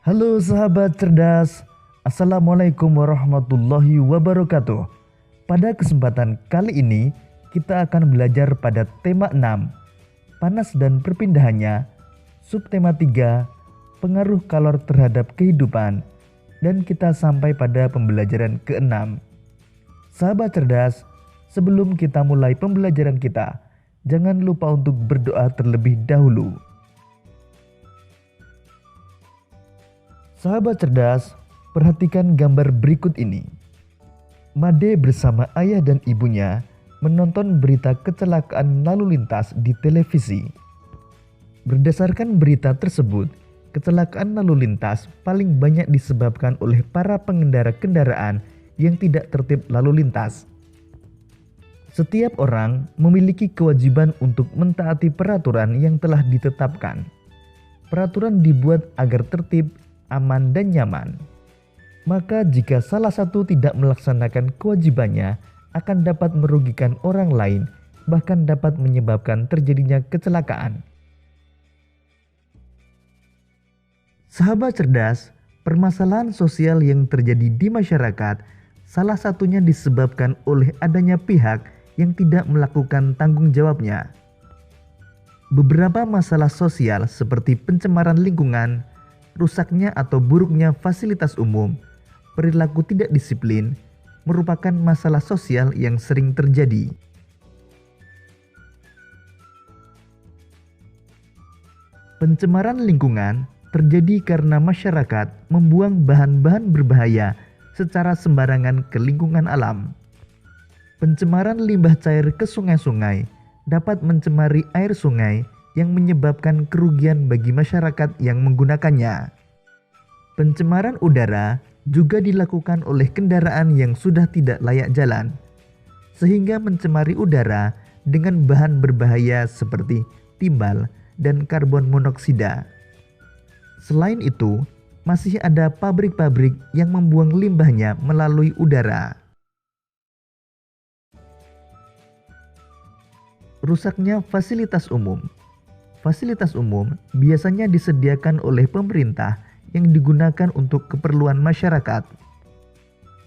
Halo sahabat cerdas, Assalamualaikum warahmatullahi wabarakatuh. Pada kesempatan kali ini, kita akan belajar pada tema 6, panas dan perpindahannya, subtema 3, pengaruh kalor terhadap kehidupan, dan kita sampai pada pembelajaran ke-6. Sahabat cerdas, sebelum kita mulai pembelajaran kita, jangan lupa untuk berdoa terlebih dahulu. Sahabat cerdas, perhatikan gambar berikut ini. Made bersama ayah dan ibunya menonton berita kecelakaan lalu lintas di televisi. Berdasarkan berita tersebut, kecelakaan lalu lintas paling banyak disebabkan oleh para pengendara kendaraan yang tidak tertib lalu lintas. Setiap orang memiliki kewajiban untuk mentaati peraturan yang telah ditetapkan. Peraturan dibuat agar tertib, aman, dan nyaman. Maka jika salah satu tidak melaksanakan kewajibannya, akan dapat merugikan orang lain, bahkan dapat menyebabkan terjadinya kecelakaan. Sahabat cerdas, permasalahan sosial yang terjadi di masyarakat salah satunya disebabkan oleh adanya pihak yang tidak melakukan tanggung jawabnya. Beberapa masalah sosial seperti pencemaran lingkungan, rusaknya atau buruknya fasilitas umum, perilaku tidak disiplin, merupakan masalah sosial yang sering terjadi. Pencemaran lingkungan terjadi karena masyarakat membuang bahan-bahan berbahaya secara sembarangan ke lingkungan alam. Pencemaran limbah cair ke sungai-sungai dapat mencemari air sungai yang menyebabkan kerugian bagi masyarakat yang menggunakannya. Pencemaran udara juga dilakukan oleh kendaraan yang sudah tidak layak jalan, sehingga mencemari udara dengan bahan berbahaya seperti timbal dan karbon monoksida. Selain itu, masih ada pabrik-pabrik yang membuang limbahnya melalui udara. Rusaknya fasilitas umum. Fasilitas umum biasanya disediakan oleh pemerintah yang digunakan untuk keperluan masyarakat.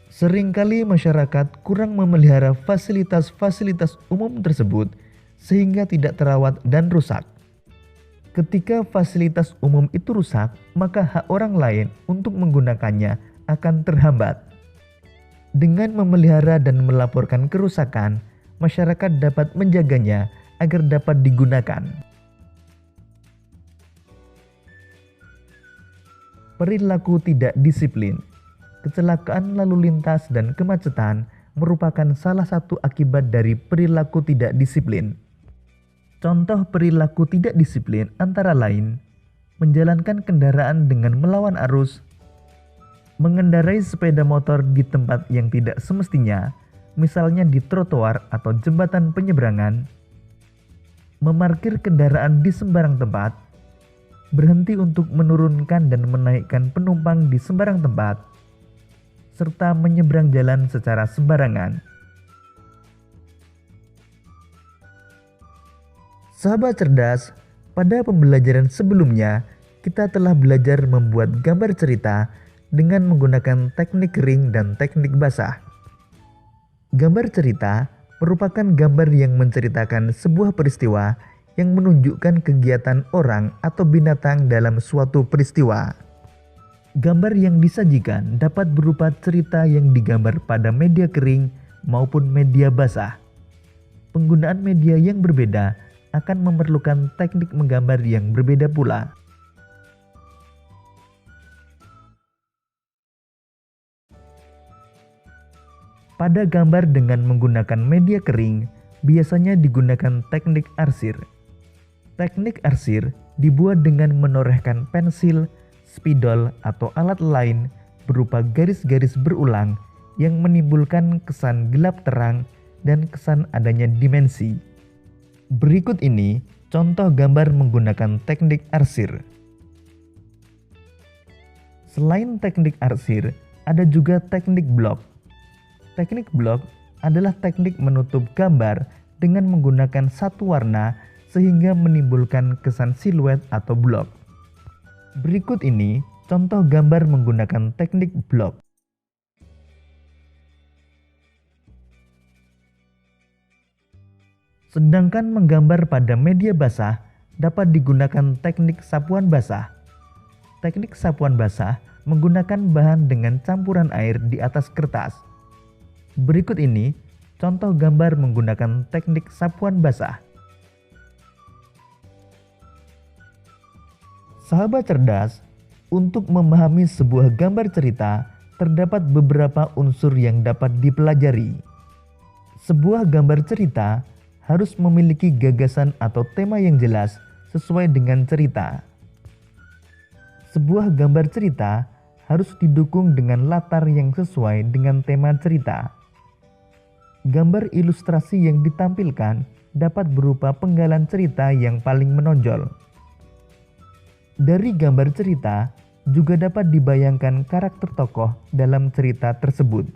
Seringkali masyarakat kurang memelihara fasilitas-fasilitas umum tersebut sehingga tidak terawat dan rusak. Ketika fasilitas umum itu rusak, maka hak orang lain untuk menggunakannya akan terhambat. Dengan memelihara dan melaporkan kerusakan, masyarakat dapat menjaganya agar dapat digunakan. Perilaku tidak disiplin. Kecelakaan lalu lintas dan kemacetan merupakan salah satu akibat dari perilaku tidak disiplin. Contoh perilaku tidak disiplin antara lain menjalankan kendaraan dengan melawan arus, mengendarai sepeda motor di tempat yang tidak semestinya, misalnya di trotoar atau jembatan penyeberangan, memarkir kendaraan di sembarang tempat, berhenti untuk menurunkan dan menaikkan penumpang di sembarang tempat, serta menyeberang jalan secara sembarangan. Sahabat cerdas, pada pembelajaran sebelumnya, kita telah belajar membuat gambar cerita dengan menggunakan teknik kering dan teknik basah. Gambar cerita merupakan gambar yang menceritakan sebuah peristiwa yang menunjukkan kegiatan orang atau binatang dalam suatu peristiwa. Gambar yang disajikan dapat berupa cerita yang digambar pada media kering maupun media basah. Penggunaan media yang berbeda akan memerlukan teknik menggambar yang berbeda pula. Pada gambar dengan menggunakan media kering, biasanya digunakan teknik arsir. Teknik arsir dibuat dengan menorehkan pensil, spidol, atau alat lain berupa garis-garis berulang yang menimbulkan kesan gelap terang dan kesan adanya dimensi. Berikut ini contoh gambar menggunakan teknik arsir. Selain teknik arsir, ada juga teknik blok. Teknik blok adalah teknik menutup gambar dengan menggunakan satu warna sehingga menimbulkan kesan siluet atau blok. Berikut ini Contoh gambar menggunakan teknik blok. Sedangkan menggambar pada media basah dapat digunakan teknik sapuan basah. Teknik sapuan basah menggunakan bahan dengan campuran air di atas kertas. Berikut ini contoh gambar menggunakan teknik sapuan basah. Sahabat cerdas, untuk memahami sebuah gambar cerita, terdapat beberapa unsur yang dapat dipelajari. Sebuah gambar cerita harus memiliki gagasan atau tema yang jelas sesuai dengan cerita. Sebuah gambar cerita harus didukung dengan latar yang sesuai dengan tema cerita. Gambar ilustrasi yang ditampilkan dapat berupa penggalan cerita yang paling menonjol. Dari gambar cerita juga dapat dibayangkan karakter tokoh dalam cerita tersebut.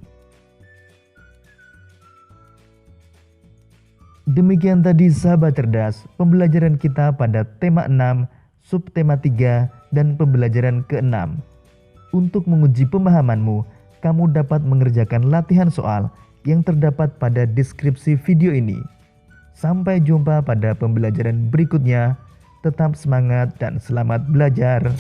Demikian tadi sahabat cerdas, pembelajaran kita pada tema 6, subtema 3, dan pembelajaran ke-6. Untuk menguji pemahamanmu, kamu dapat mengerjakan latihan soal yang terdapat pada deskripsi video ini. Sampai jumpa pada pembelajaran berikutnya. Tetap semangat dan selamat belajar.